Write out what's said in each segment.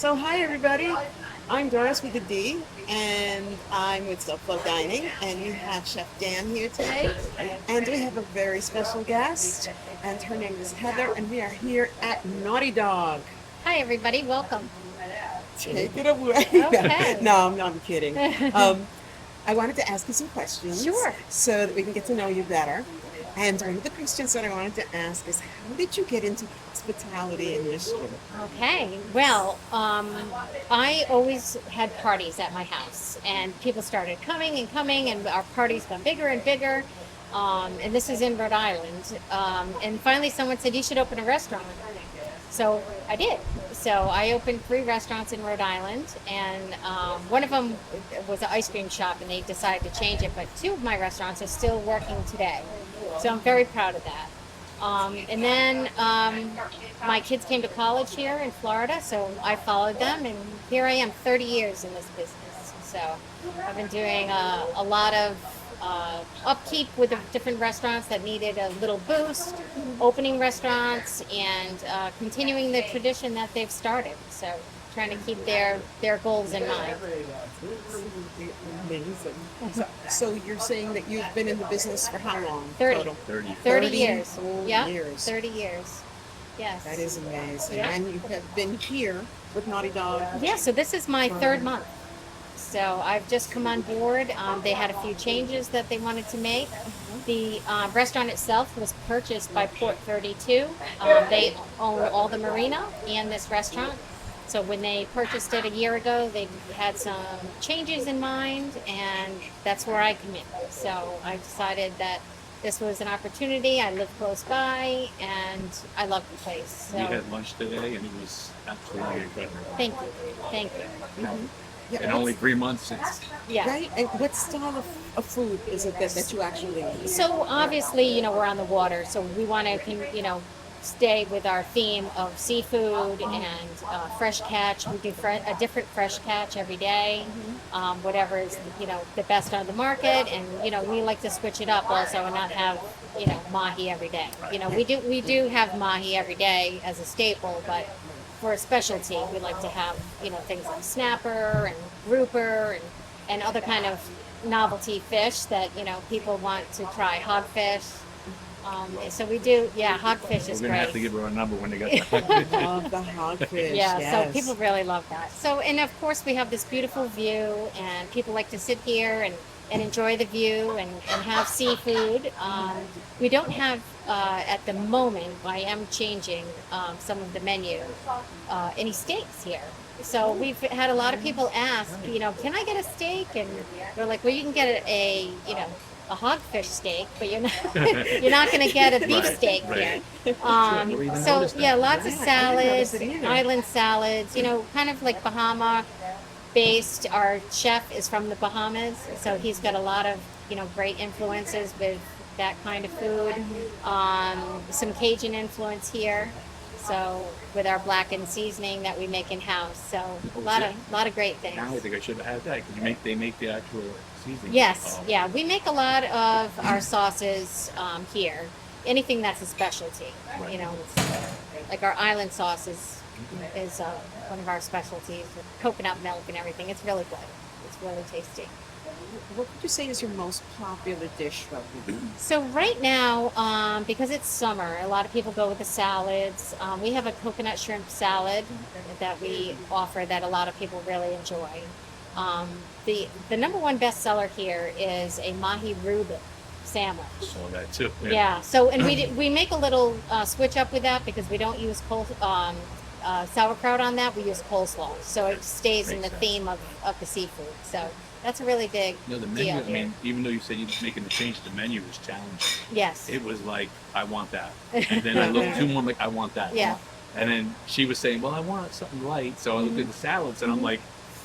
So hi everybody, I'm Doris WithaD, and I'm with SoFloDining, and we have Chef Dan here today, and we have a very special guest, and her name is Heather, and we are here at Nauti Dawg. Hi, everybody. Welcome. Take it away. Okay. No, I'm kidding. Um, I wanted to ask you some questions Sure. so that we can get to know you better. And one of the questions that I wanted to ask is, how did you get into hospitality industry? Okay. Well, I always had parties at my house, and people started coming and coming, and our parties got bigger and bigger. And this is in Rhode Island. And finally, someone said, "You should open a restaurant." So I did. So I opened 3 restaurants in Rhode Island, and one of them was an ice cream shop, and they decided to change it. But 2 of my restaurants are still working today. So I'm very proud of that. And then my kids came to college here in Florida, so I followed them, and here I am 30 years in this business. So I've been doing a lot of upkeep with the different restaurants that needed a little boost, opening restaurants, and continuing the tradition that they've started. So trying to keep their goals in mind. Amazing. So you're saying that you've been in the business for how long 30. total? 30 years. Whole Yeah, years. 30 years. Yes. That is amazing. Yeah. And you have been here with Naughty Dog. Yeah, so this is my 3rd month. So I've just come on board. They had a few changes that they wanted to make. The restaurant itself was purchased by Port 32. They own all the marina and this restaurant. So when they purchased it a year ago, they had some changes in mind, and that's where I come in. So I decided that this was an opportunity. I live close by, and I love the place. We So had lunch today, and it was absolutely incredible. thank you, thank you. Yeah, In only 3 months, it's Yeah. right? And what style of food is it that you actually eat? So obviously, we're on the water, so we want to, stay with our theme of seafood and fresh catch. We do a different fresh catch every day, whatever is, the best on the market, and we like to switch it up also and not have, mahi every day. We do have mahi every day as a staple, but for a specialty, we like to have, things like snapper and grouper and other kind of novelty fish that, people want to try. Hogfish. So we do, yeah, hogfish we're is gonna have to great. give her a number when they got the Love the hogfish. Yeah, yes. so people really love that. So, and of course, we have this beautiful view, and people like to sit here and enjoy the view and have seafood. We don't have, at the moment, I am changing some of the menu, any steaks here. So we've had a lot of people ask, can I get a steak? And we're like, well, you can get a hogfish steak, but you're not going to get a beef Right, steak right. here. Never even So noticed that. yeah, lots of Yeah, I didn't notice salads, it either. island salads. Kind of like Bahama based. Our chef is from the Bahamas, so he's got a lot of great influences with that kind of food. Some Cajun influence here. So with our blackened seasoning that we make in house, so a lot of great things. Now I think I should have had that because they make the actual seasoning. Yes, Oh, yeah, we make a lot of our sauces here. Anything that's a specialty, Right. like our island sauce is one of our specialties with coconut milk and everything. It's really good. It's really tasty. What would you say is your most popular dish right now? So right now, because it's summer, a lot of people go with the salads. We have a coconut shrimp salad that we offer that a lot of people really enjoy. The number one bestseller here is a mahi Reuben sandwich. saw that too. Yeah. So and we make a little switch up with that because we don't use sauerkraut on that. We use coleslaw, so it stays in the Makes sense. theme of the seafood. So that's a really big The menu. deal I here. mean, even though you said you're making the change, the menu was challenging. Yes. It was like, I want that, and then I looked 2 more, I'm like, I want that. Yeah. And then she was saying, well, I want something light, so I looked at the salads, and I'm like,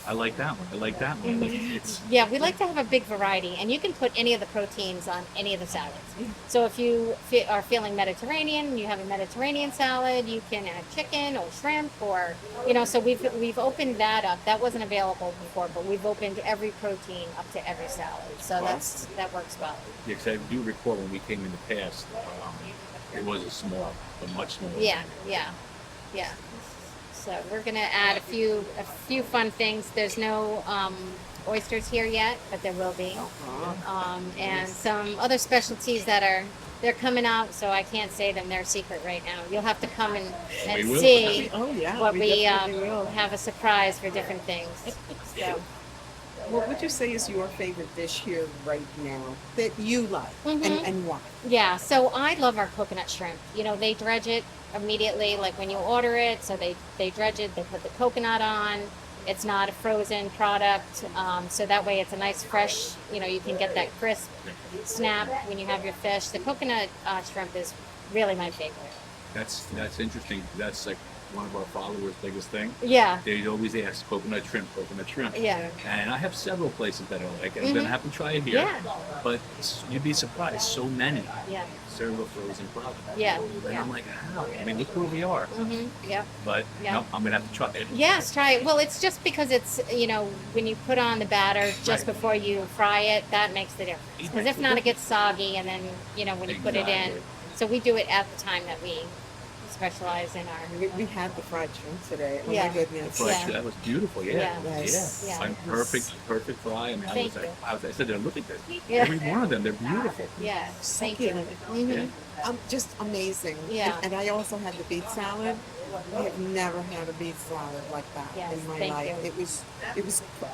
I like that one. I like that one. Like, it's Yeah, we like to have a big variety, and you can put any of the proteins on any of the salads. So if you are feeling Mediterranean, you have a Mediterranean salad. You can add chicken or shrimp, or So we've opened that up. That wasn't available before, but we've opened every protein up to every salad. So that works well. yeah, 'cause I do recall when we came in the past, it was a small, but much smaller. Yeah, yeah, yeah. So we're gonna add a few fun things. There's no oysters here yet, but there will be, and some other specialties they're coming out. So I can't say them; they're secret right now. You'll have to come and We will. see Oh yeah, what we definitely will. have a surprise for different things. So. What would you say is your favorite dish here right now that you like, and why? Yeah, so I love our coconut shrimp. You know, they dredge it immediately, like when you order it. So they dredge it, they put the coconut on. It's not a frozen product. So that way it's a nice fresh, you can get that crisp snap when you have your fish. The coconut shrimp is really my favorite. That's interesting. That's like one of our followers' biggest thing. Yeah. They always ask coconut shrimp, coconut shrimp. Yeah. And I have several places that I like. I'm gonna have to try it here. Yeah. But you'd be surprised. So many Yeah. serve a frozen product. Yeah. And Yeah. I'm like, how? I mean, look where we are. Yeah. But Yeah. no, I'm gonna have to try it. Yes, try it. Well, it's just because it's, when you put on the batter just Right. before you fry it, that makes the difference. Because if not, it gets soggy, and then, when you put it in. Exactly. So we do it at the time that we specialize in our. We had the fried shrimp today. Oh Yeah. my goodness. Fresh, Yeah. That was beautiful. Yeah. Yes. Yeah. And perfect fry. I mean, Thank I you. said, they're looking good. Yeah. Every one of them, they're beautiful. Yeah, thank you. Succulent. Yeah. Just amazing. Yeah. And I also had the beet salad. I have never had a beet salad like that Yes, in my thank life. you. It was.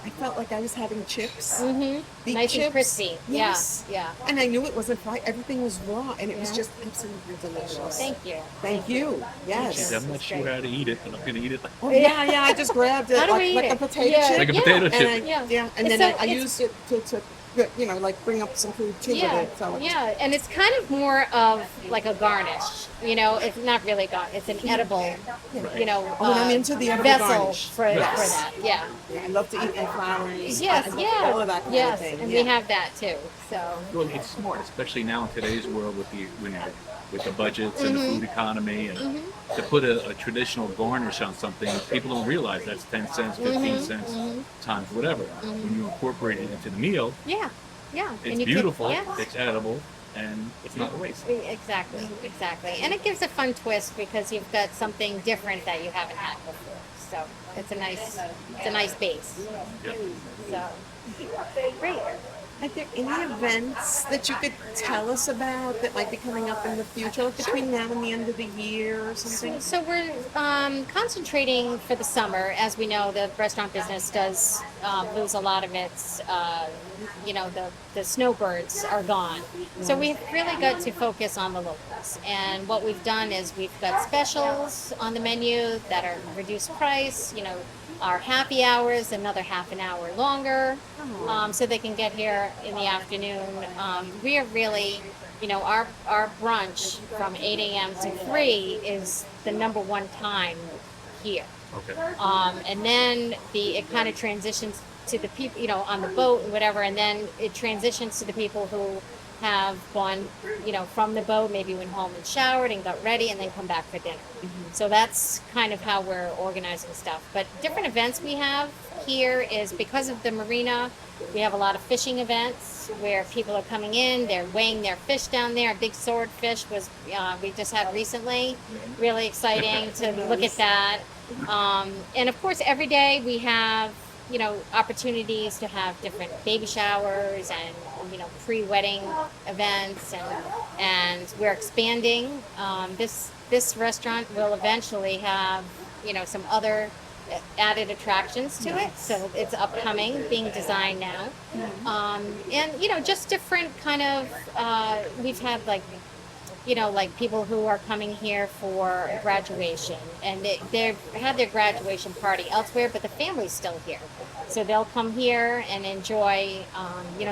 I felt like I was having chips. Beet Nice chips. and crispy. Yes. Yeah. And I knew it wasn't fried. Everything was raw, and it was Yeah. just absolutely delicious. Thank you. Thank you. Yes. I'm not sure how to eat it, but I'm gonna eat it. Oh yeah. I just grabbed it How do we eat like it? a potato Yeah. chip. Like a Yeah. potato And chip. and It's then so- I it's- used it to like bring up some food too Yeah, with it. So yeah, and it's kind of more of like a garnish. It's not really garnish. It's an edible, I'm into the edible vessel garnish. for that. Yeah. Yeah, I love to eat my flowers. Yes, I love yeah. all of that kind yes, of thing. and yeah. we have that too. So. Well, it's smart, especially now in today's world with with the budgets and the food economy, and to put a traditional garnish on something, people don't realize that's 10 cents, 15 cents times whatever. When you incorporate it into the meal, Yeah. Yeah. it's and you beautiful, Yes. it's edible, and it's not a waste. Exactly. And it gives a fun twist because you've got something different that you haven't had before. So it's a nice base. Yep. So great. Are there any events that you could tell us about that might be coming up in the future, like between now and the end of the year or something? So we're concentrating for the summer. As we know, the restaurant business does lose a lot of its, the snowbirds are gone. So we've really got to focus on the locals. And what we've done is we've got specials on the menu that are reduced price, our happy hours, another half an hour longer, so they can get here in the afternoon. We are really, our brunch from 8 a.m. to 3 is the number one time here. Okay. And then it kind of transitions to the people, on the boat and whatever, and then it transitions to the people who have gone, from the boat, maybe went home and showered and got ready and then come back for dinner. So that's kind of how we're organizing stuff. But different events we have here is because of the marina, we have a lot of fishing events where people are coming in, they're weighing their fish down there. A big swordfish was, we just had recently, really exciting to look at that. And of course, every day we have, opportunities to have different baby showers and, pre-wedding events, and we're expanding. This restaurant will eventually have, some other added attractions to it. So it's upcoming, being designed now. And, just different kind of, we've had like people who are coming here for graduation, and they've had their graduation party elsewhere, but the family's still here. So they'll come here and enjoy,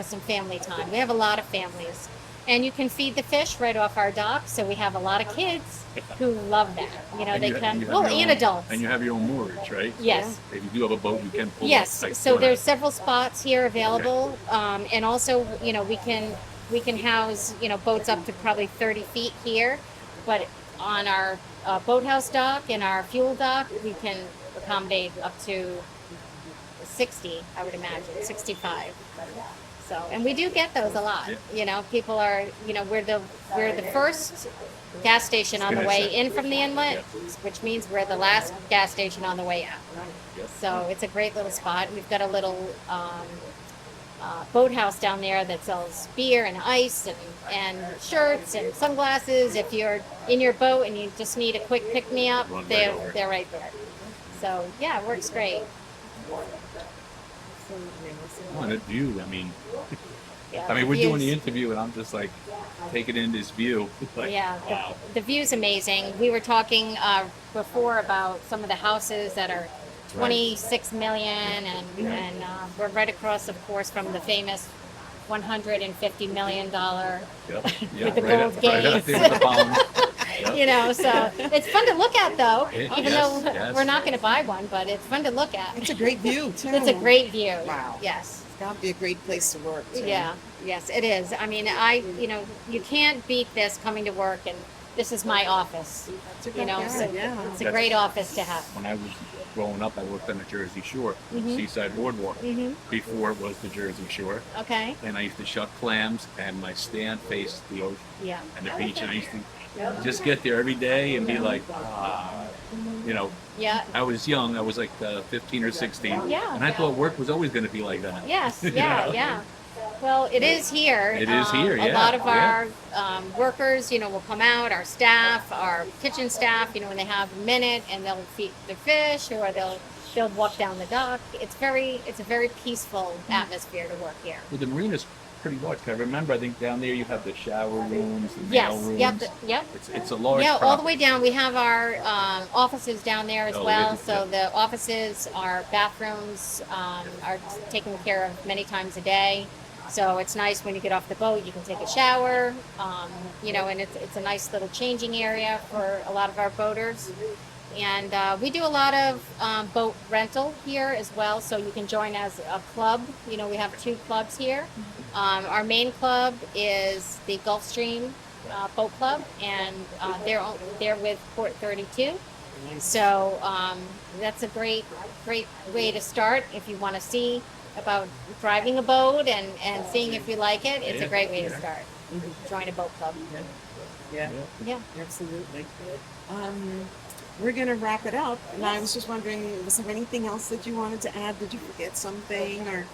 some family time. We have a lot of families. And you can feed the fish right off our dock, so we have a lot of kids who love that. And they you come, have your and own- adults. And you have your own moorage, right? Yes. So if you do have a boat, you can pull Yes, up, like, so one there's out. several spots here available, and also, we can house, boats up to probably 30 feet here, but on our boathouse dock and our fuel dock, we can accommodate up to 60, I would imagine, 65. So, and we do get those a lot. Yeah. You know, people are, you know, we're the first gas station on the way in from the inlet, which means we're the last gas station on the way out. So it's a great little spot. We've got a little boathouse down there that sells beer and ice and shirts and sunglasses. If you're in your boat and you just need a quick pick me up, they're right there. So yeah, it works great. Oh, and the view, Yeah, I mean, we're views- doing the interview, and I'm just like taking in this view. Like, Yeah, wow. the view's amazing. We were talking before about some of the houses that are 26 million, and we're right across, of course, from the famous $150 million. With the gold gates. You know, so it's fun to look at, though. Even though we're not going to buy one, but it's fun to look at. It's a great view too. It's a great view. Wow. Yes. It's got to be a great place to work. Too. Yeah. Yes, it is. I mean, you know, you can't beat this coming to work, and this is my office. You know, so it's a great office to have. When I was growing up, I worked on the Jersey Shore, Seaside Boardwalk, before it was the Jersey Shore. Okay. And I used to shuck clams, and my stand faced the ocean and the beach, and I used to just get there every day and be like, you know. Yeah. I was young. I was like 15 or 16. Yeah. And I thought work was always going to be like that. Yes. You Yeah. know? Yeah. Well, it is here. It is here, A lot of our workers, you know, will come out, our staff, our kitchen staff, you know, when they have a minute, and they'll feed their fish, or they'll walk down the dock. It's a very peaceful atmosphere to work here. Well, the marina's pretty large. I remember, I think down there you have the shower rooms, the mail Yes. rooms. Yep. It's a large Yeah, all the property. way down. We have our offices down there as Oh, well. yeah. So the offices, our bathrooms are taken care of many times a day. So it's nice when you get off the boat, you can take a shower, you know, and it's a nice little changing area for a lot of our boaters. And we do a lot of boat rental here as well, so you can join as a club. You know, we have 2 clubs here. Our main club is the Gulfstream Boat Club, and they're with Port 32. So that's a great way to start if you want to see about driving a boat and seeing if you like it. It's a great way to start. Join a boat club. Yeah. Yeah. Absolutely. We're going to wrap it up, and I was just wondering, was there anything else that you wanted to add? Did you forget something, or?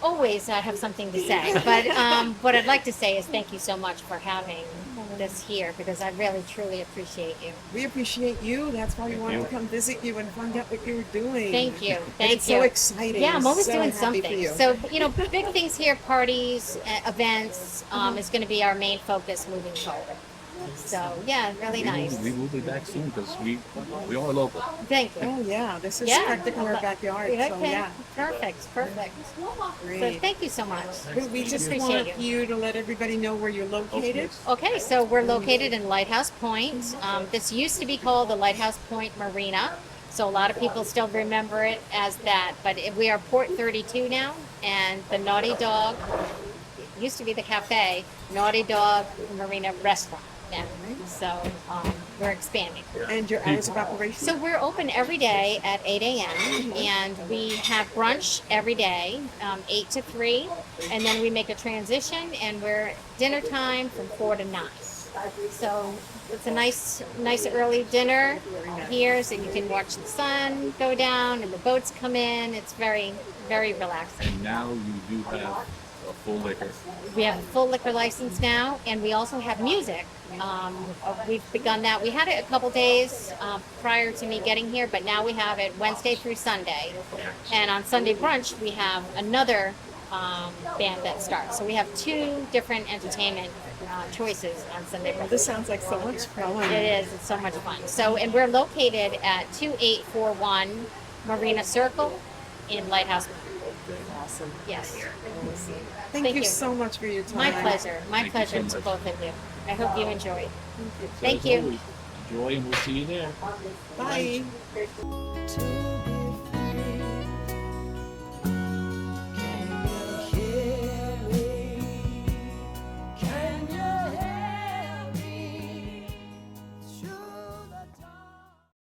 Always have something to say, but what I'd like to say is thank you so much for having this here, because I really truly appreciate you. We appreciate you. That's why we wanted to come visit you and find out what you were doing. Thank you. And it's so exciting. Yeah, I'm always So doing happy something. for you. So, you know, big things here, parties, events, is going to be our main focus moving forward. So, yeah, really nice. We will be back soon because we are local. Thank you. Oh yeah, this is Yeah. practically our backyard. So Okay. yeah, Perfect. So great. thank you so much. We just appreciate want you to let everybody know where you're located. Okay, so we're located in Lighthouse Point. This used to be called the Lighthouse Point Marina, so a lot of people still remember it as that. But we are Port 32 now, and the Nauti Dawg, it used to be the cafe, Nauti Dawg Marina Restaurant now. So we're expanding. And your hours of operation. So we're open every day at 8 a.m. and we have brunch every day, 8 to 3, and then we make a transition and we're dinner time from 4 to 9. So it's a nice early dinner here, so you can watch the sun go down and the boats come in. It's very, very relaxing. And now you do have a full liquor. We have a full liquor license now, and we also have music. We've begun that. We had it a couple days prior to me getting here, but now we have it Wednesday through Sunday. And on Sunday brunch, we have another band that starts. So we have 2 different entertainment choices on Sunday brunch. This sounds like so much fun. It is. It's so much fun. So, and we're located at 2841 Marina Circle in Lighthouse. Awesome. Yes. Thank you so much for your time. My pleasure. My Thank you pleasure so to much. both of you. I hope you enjoyed. So Thank as you. always, enjoy, and we'll see you there. Bye. To be